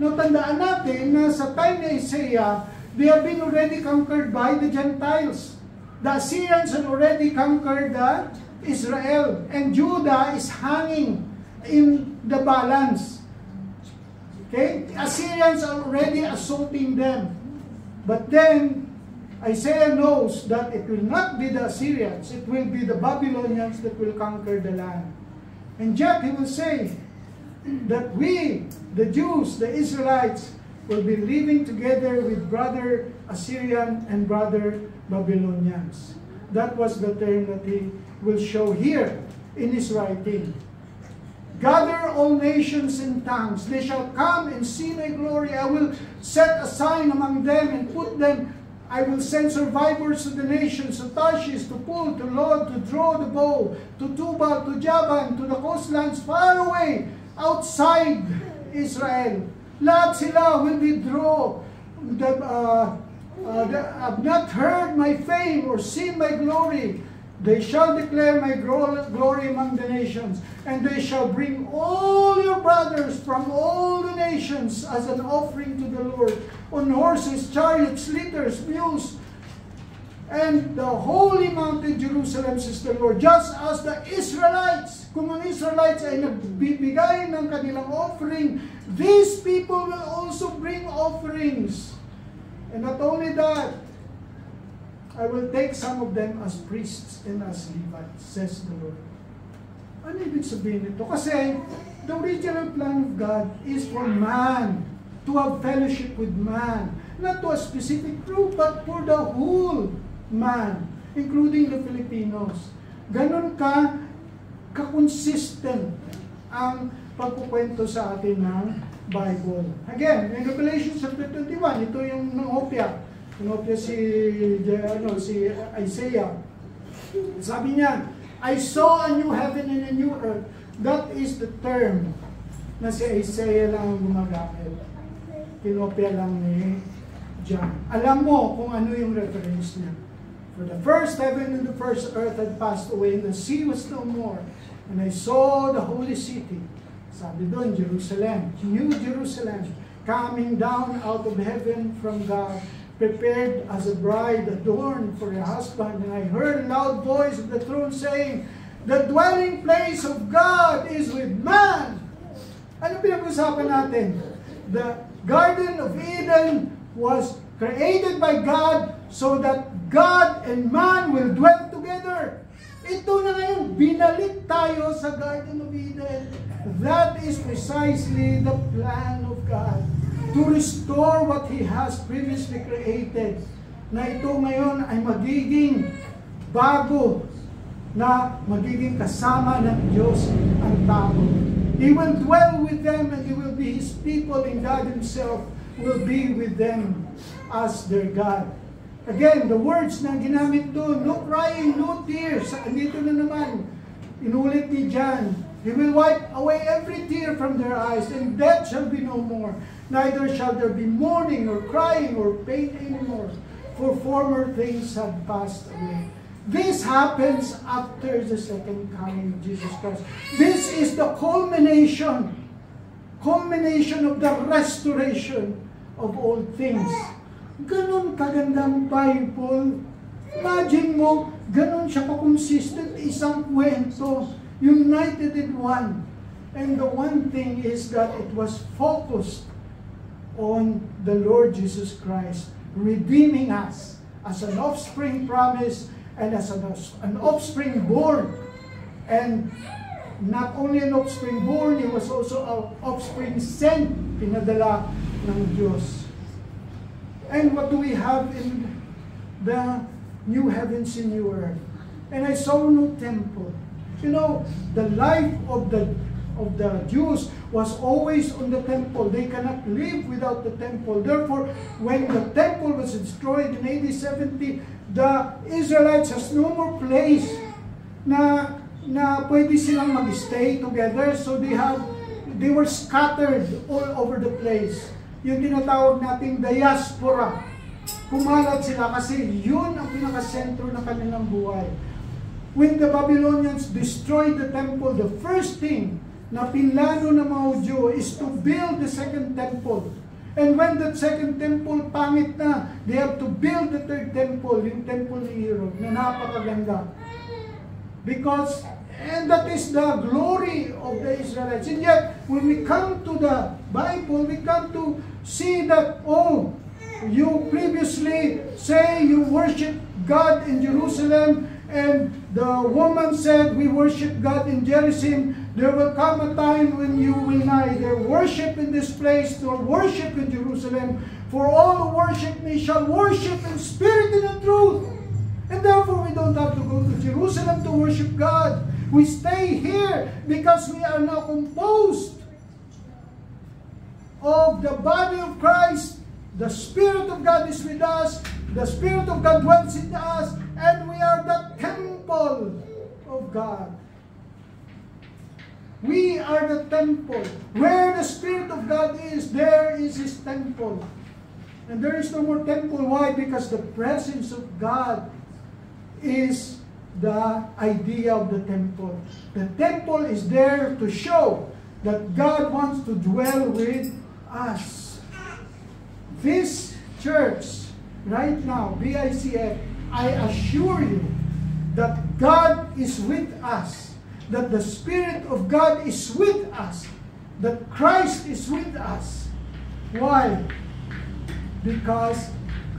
Now, tandaan natin na sa time ni Isaiah, they have been already conquered by the Gentiles. The Assyrians had already conquered Israel. And Judah is hanging in the balance. Okay? The Assyrians are already assaulting them. But then, Isaiah knows that it will not be the Assyrians, it will be the Babylonians that will conquer the land. And yet, he will say that we, the Jews, the Israelites, will be living together with brother Assyrian and brother Babylonians. That was the term that he will show here in his writing. Gather all nations and tongues. They shall come and see my glory. I will set a sign among them and put them. I will send survivors to the nations, to Tarshish, to Pul, to Lod, to draw the bow, to Tubal, to Javan, to the coastlands far away, outside Israel. Lahat sila will withdraw. Have not heard my fame or seen my glory. They shall declare my glory among the nations, and they shall bring all your brothers from all the nations as an offering to the Lord, on horses, chariots, litters, mules, and the holy mountain Jerusalem, says the Lord. Just as the Israelites, kung ang Israelites ay nagbibigay ng kanilang offering, these people will also bring offerings. And not only that, I will take some of them as priests and as Levites, says the Lord. Ano ibig sabihin nito? Kasi the original plan of God is for man, to have fellowship with man. Not to a specific group, but for the whole man, including the Filipinos. Ganon ka-consistent ang pagkukwento sa atin ng Bible. Again, in Revelation chapter 21, ito yung Nopia. Nopia si Isaiah. Sabi niya, I saw a new heaven and a new earth. That is the term na si Isaiah lang ang gumagamit. Kinopia lang ni John. Alam mo kung ano yung reference niya. For the first heaven and the first earth had passed away, and the sea was no more. And I saw the holy city. Sabi doon, Jerusalem, New Jerusalem, coming down out of heaven from God, prepared as a bride adorned for her husband. And I heard a loud voice of the throne saying, the dwelling place of God is with man. Ano pinag-usapan natin? The Garden of Eden was created by God so that God and man will dwell together. Ito na ngayon, binalik tayo sa Garden of Eden. That is precisely the plan of God. To restore what He has previously created. Na ito ngayon ay magiging bago, na magiging kasama ng Diyos ang tao. He will dwell with them and He will be His people, and God Himself will be with them as their God. Again, the words na ginamit doon, no crying, no tears. Andito na naman, inulit ni John, He will wipe away every tear from their eyes, and death shall be no more. Neither shall there be mourning or crying or pain anymore, for former things have passed away. This happens after the second coming of Jesus Christ. This is the culmination of the restoration of all things. Ganon kagandang Bible. Imagine mo, ganon siya ka-consistent, isang kwento. united in one. And the one thing is that it was focused on the Lord Jesus Christ, redeeming us as an offspring promised and as an offspring born. And not only an offspring born, he was also an offspring sent, pinadala ng Diyos. And what do we have in the new heavens and new earth? And I saw no temple. You know, the life of the Jews was always on the temple. They cannot live without the temple. Therefore, when the temple was destroyed in AD 70, the Israelites has no more place na pwede silang mag-stay together. So they were scattered all over the place. Yung tinatawag nating diaspora. Kumalat sila kasi yun ang pinakasentro ng kanilang buhay. When the Babylonians destroyed the temple, the first thing na pinlano ng mga Hudyo is to build the second temple. And when that second temple pangit na, they have to build the third temple, yung temple ni Herod, na napakaganda. And that is the glory of the Israelites. And yet, when we come to the Bible, we come to see that, oh, you previously say you worship God in Jerusalem, and the woman said, we worship God in Jerusalem. There will come a time when you will neither worship in this place nor worship in Jerusalem. For all who worship me shall worship in spirit and in truth. And therefore we don't have to go to Jerusalem to worship God. We stay here because we are now composed of the body of Christ. The Spirit of God is with us. The Spirit of God dwells in us. And we are the temple of God. We are the temple. Where the Spirit of God is, there is His temple. And there is no more temple. Why? Because the presence of God is the idea of the temple. The temple is there to show that God wants to dwell with us. This church, right now, BICF, I assure you that God is with us. That the Spirit of God is with us. That Christ is with us. Why? Because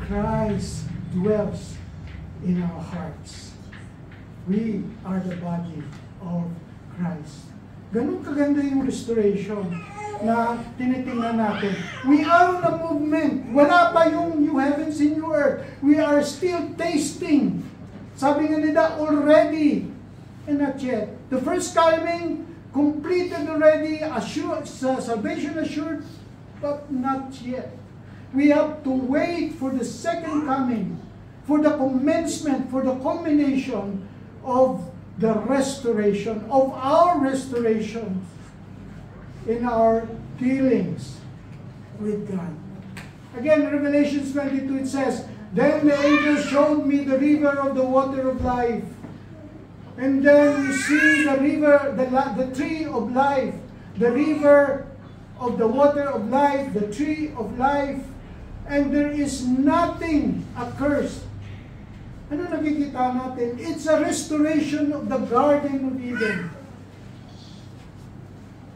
Christ dwells in our hearts. We are the body of Christ. Ganun kaganda yung restoration na tinitingnan natin. We are on a movement. Wala pa yung new heavens and new earth. We are still tasting. Sabi nga nila, already and not yet. The first coming, completed already, assured, salvation assured, but not yet. We have to wait for the second coming, for the commencement, for the culmination of the restoration, of our restoration in our dealings with God. Again, Revelation 22, it says, Then the angel showed me the river of the water of life. And then we see the river, the tree of life, the river of the water of life, the tree of life, and there is nothing accursed. Ano nakikita natin? It's a restoration of the Garden of Eden.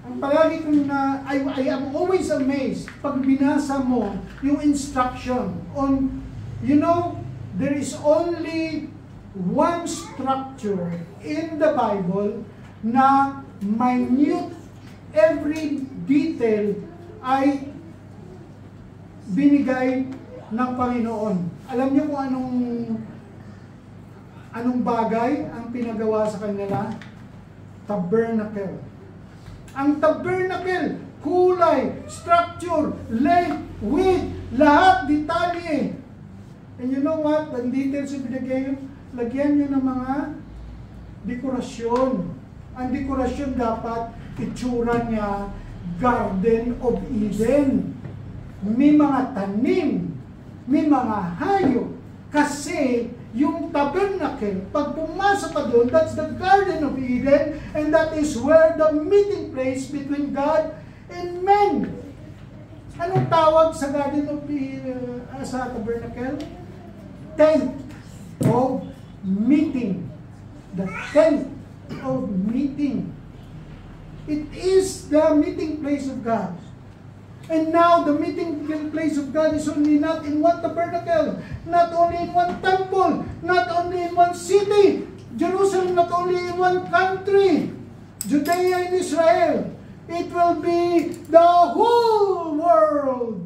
Ang palagi kong I am always amazed pag binasa mo yung instruction on, there is only one structure in the Bible na minute, every detail ay binigay ng Panginoon. Alam niyo kung anong bagay ang pinagawa sa kanila? Tabernacle. Ang tabernacle, kulay, structure, length, width, lahat detalye. And you know what? The details yung binigay, lagyan nyo ng mga dekorasyon. Ang dekorasyon dapat, itsura niya, Garden of Eden. May mga tanim, may mga hayop. Kasi yung tabernacle, pag pumasa pa doon, that's the Garden of Eden, and that is where the meeting place between God and men. Anong tawag sa Garden of Eden, sa tabernacle? Tent of meeting. The tent of meeting. It is the meeting place of God. And now the meeting place of God is only not in one tabernacle, not only in one temple, not only in one city, Jerusalem not only in one country, Judea and Israel. It will be the whole world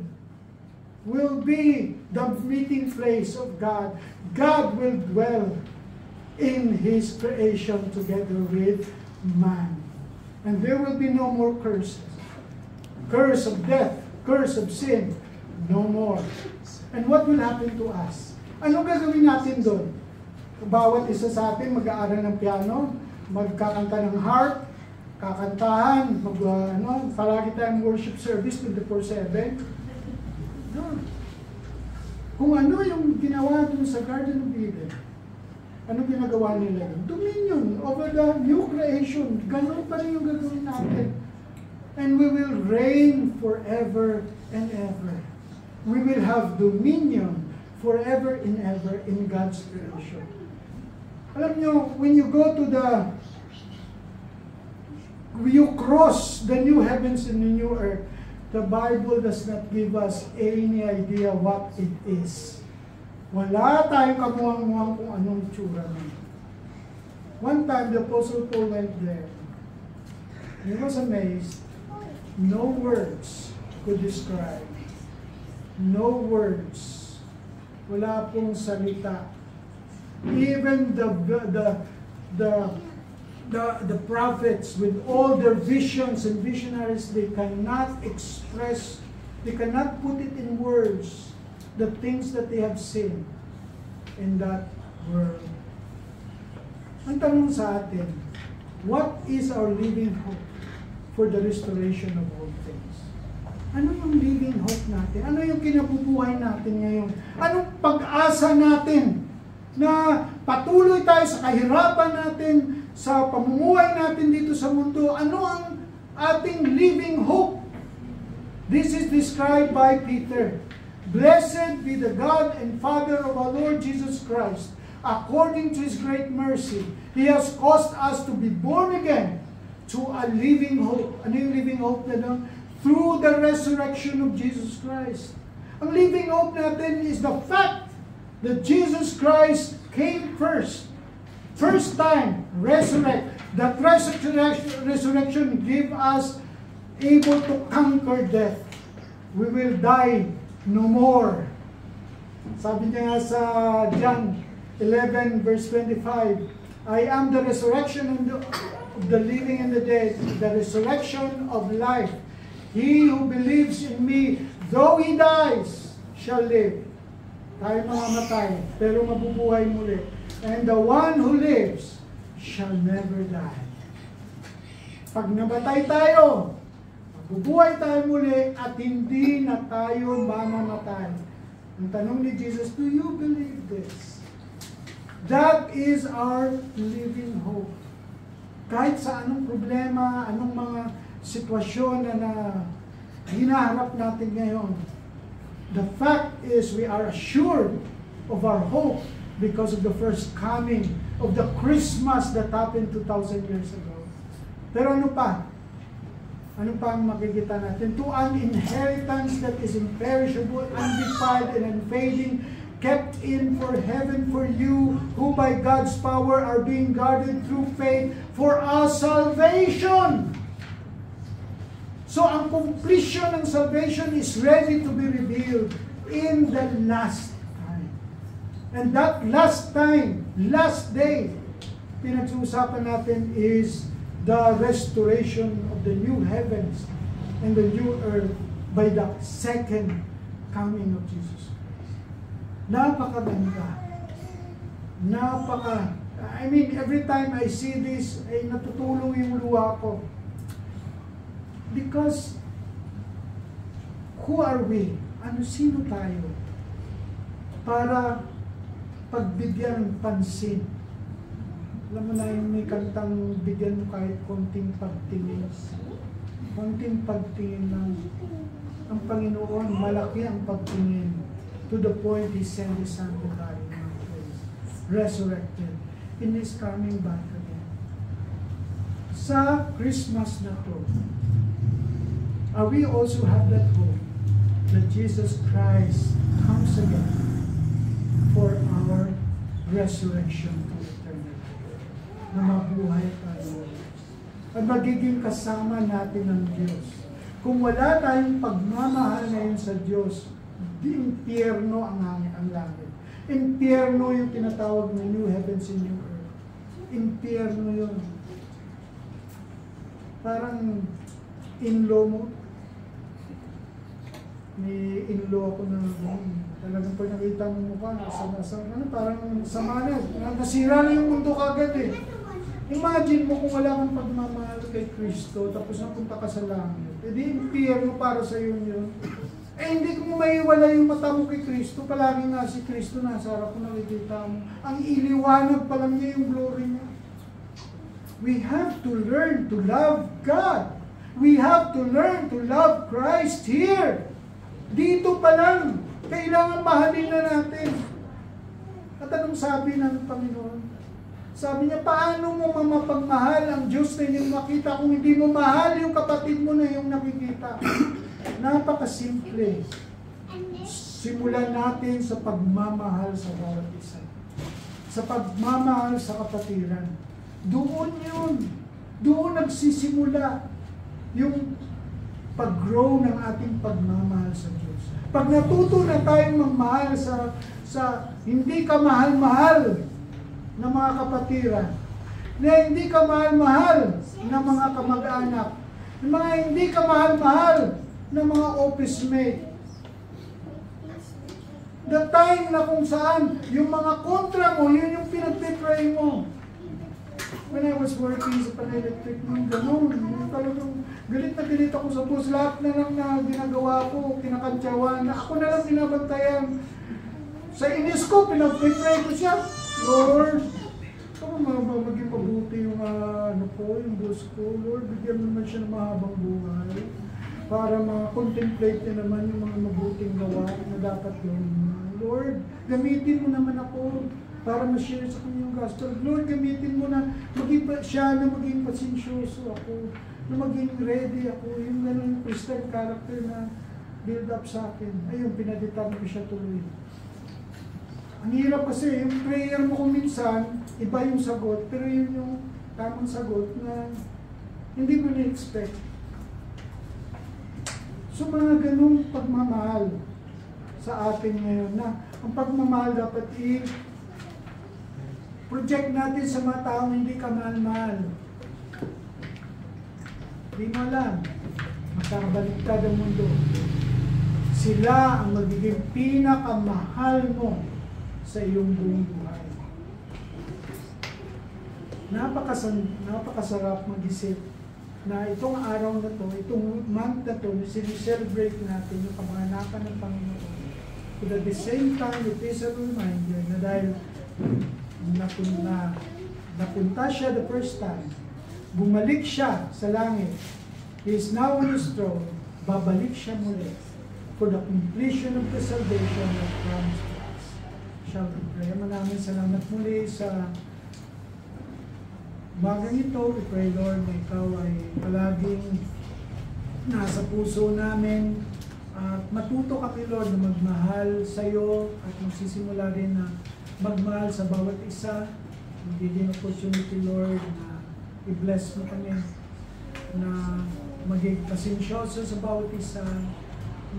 will be the meeting place of God. God will dwell in His creation together with man. And there will be no more curses. Curse of death, curse of sin, no more. And what will happen to us? Anong gagawin natin doon? Bawat isa sa atin mag-aaral ng piano, magkakanta ng harp, kakantahan, palagi tayong worship service 24/7. No. Kung ano yung ginawa doon sa Garden of Eden, ano ginagawa nila doon? Dominion over the new creation. Ganun pa rin yung gagawin natin. And we will reign forever and ever. We will have dominion forever and ever in God's creation. Alam nyo, when you go to you cross the new heavens and the new earth, the Bible does not give us any idea what it is. Wala tayong kamuang-muang kung anong tsura niya. One time, the Apostle Paul went there. He was amazed. No words could describe. No words. Wala pong salita. Even the prophets with all their visions and visionaries, they cannot express, they cannot put it in words, the things that they have seen in that world. Ang tanong sa atin, what is our living hope for the restoration of all things? Ano yung living hope natin? Ano yung kinabubuhay natin ngayon? Anong pag-asa natin na patuloy tayo sa kahirapan natin, sa pamumuhay natin dito sa mundo? Ano ang ating living hope? This is described by Peter. Blessed be the God and Father of our Lord Jesus Christ. According to His great mercy, He has caused us to be born again to a living hope. Ano yung living hope na doon? Through the resurrection of Jesus Christ. Ang living hope natin is the fact that Jesus Christ came first. First time, resurrect. That resurrection gave us able to conquer death. We will die no more. Sabi niya nga sa John 11 verse 25, I am the resurrection and the living and the dead, the resurrection of life. He who believes in me, though he dies, shall live. Tayo mamamatay, pero mabubuhay muli. And the one who lives shall never die. Pag nabatay tayo, mabubuhay tayo muli at hindi na tayo mamamatay. Ang tanong ni Jesus, do you believe this? That is our living hope. Kahit sa anong problema, anong mga sitwasyon na hinaharap natin ngayon, the fact is we are assured of our hope because of the first coming of the Christmas that happened 2,000 years ago. Pero ano pa? Ano pa ang makikita natin? To an inheritance that is imperishable, undefiled, and unfading, kept in for heaven for you, who by God's power are being guarded through faith for our salvation. So ang completion ng salvation is ready to be revealed in the last time. And that last time, last day, pinag-uusapan natin is the restoration of the new heavens and the new earth by the second coming of Jesus Christ. Napakaganda. Every time I see this, ay natutulong yung luha ko. Because, who are we? Sino tayo? Para pagbigyan ng pansin. Alam mo na yung may kantang bigyan mo kahit konting pagtingin. Konting pagtingin lang. Ang Panginoon, malaki ang pagtingin. To the point He sent His Son to die in our place. Resurrected. And He's coming back again. sa Christmas na to, we also have that hope that Jesus Christ comes again for our resurrection to eternity. Na mabuhay tayo. At magiging kasama natin ng Diyos. Kung wala tayong pagmamahal ngayon sa Diyos, di impyerno ang langit. Impyerno yung tinatawag na new heavens and new earth. Impyerno yun. Parang in-law mo. May in-law ako na talagang pag nakita mo mukha, parang sama na. Nasira na yung mundo kagad eh. Imagine mo kung wala kang pagmamahal kay Kristo, tapos napunta ka sa langit. E di impyerno para sa iyo yun. Eh hindi mo maiwala yung mata mo kay Kristo, palagi nga si Kristo nasa harap mo, nakikita mo. Ang iliwanag pa lang niya yung glory niya. We have to learn to love God. We have to learn to love Christ here. Dito pa lang, kailangan mahalin na natin. At anong sabi ng Panginoon? Sabi niya, paano mo mamapagmahal ang Diyos na inyong makita kung hindi mo mahal yung kapatid mo na yung nakikita? Napakasimple. Simulan natin sa pagmamahal sa bawat isa. Sa pagmamahal sa kapatiran. Doon yun. Doon nagsisimula yung pag-grow ng ating pagmamahal sa Diyos. Pag natuto na tayong magmahal sa hindi ka mahal-mahal ng mga kapatiran, na hindi ka mahal-mahal ng mga kamag-anak, ng mga hindi ka mahal-mahal ng mga office mate. The time na kung saan yung mga kontra mo, yun yung pinag-betray mo. When I was working sa pan-electric, ganun, yung talagang galit na galit ako sa boss. Lahat na lang na ginagawa ko, kinakantyawan, na ako na lang binabantayan. Sa inis ko, pinag-betray ko siya. Lord, kung maging mabuti yung yung boss ko, Lord, bigyan mo naman siya ng mahabang buhay para ma-contemplate niya naman yung mga mabuting gawa na dapat gawin mo. Lord, gamitin mo naman ako para ma-share sa kanya yung gospel. Lord, gamitin mo na siya na maging pasensyoso ako, na maging ready ako, yung ganun Christian character na build up sa akin. Ayun, pinaditan ko siya tuloy. Ang hirap kasi, yung prayer mo kung minsan, iba yung sagot, pero yun yung tamang sagot na hindi mo na-expect. So mga ganung pagmamahal sa atin ngayon na ang pagmamahal dapat project natin sa mga taong hindi ka mahal-mahal. Hindi mo alam, magkakabaliktad ang mundo. Sila ang magiging pinakamahal mo sa iyong buong buhay. Napakasarap mag-isip na itong araw na to, itong month na to, sinicelebrate natin yung kamahanakan ng Panginoon. But at the same time, it is a reminder na dahil napunta siya the first time, bumalik siya sa langit, He is now on His throne, babalik siya muli for the completion of the salvation that promised to us. Shall we pray? Maraming salamat muli sa umagang ito. We pray, Lord, na Ikaw ay palaging nasa puso namin at matuto kami, Lord, na magmahal sa iyo at magsisimula rin na magmahal sa bawat isa. Magiging opportunity, Lord, na i-bless mo kami, na maging pasensyoso sa bawat isa,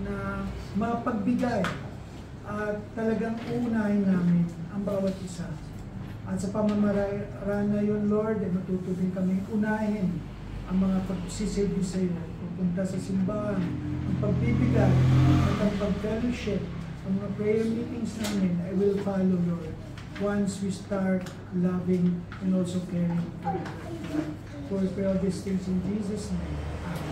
na mapagbigay at talagang unahin namin ang bawat isa. At sa pamamaraan na yun, Lord, ay matuto din kami unahin ang mga pagsisilbi sa iyo, pupunta sa simbahan, ang pagbibigay at ang pag-fellowship, ang mga prayer meetings namin, I will follow, Lord, once we start loving and also caring for you. For we pray all these things in Jesus' name. Amen.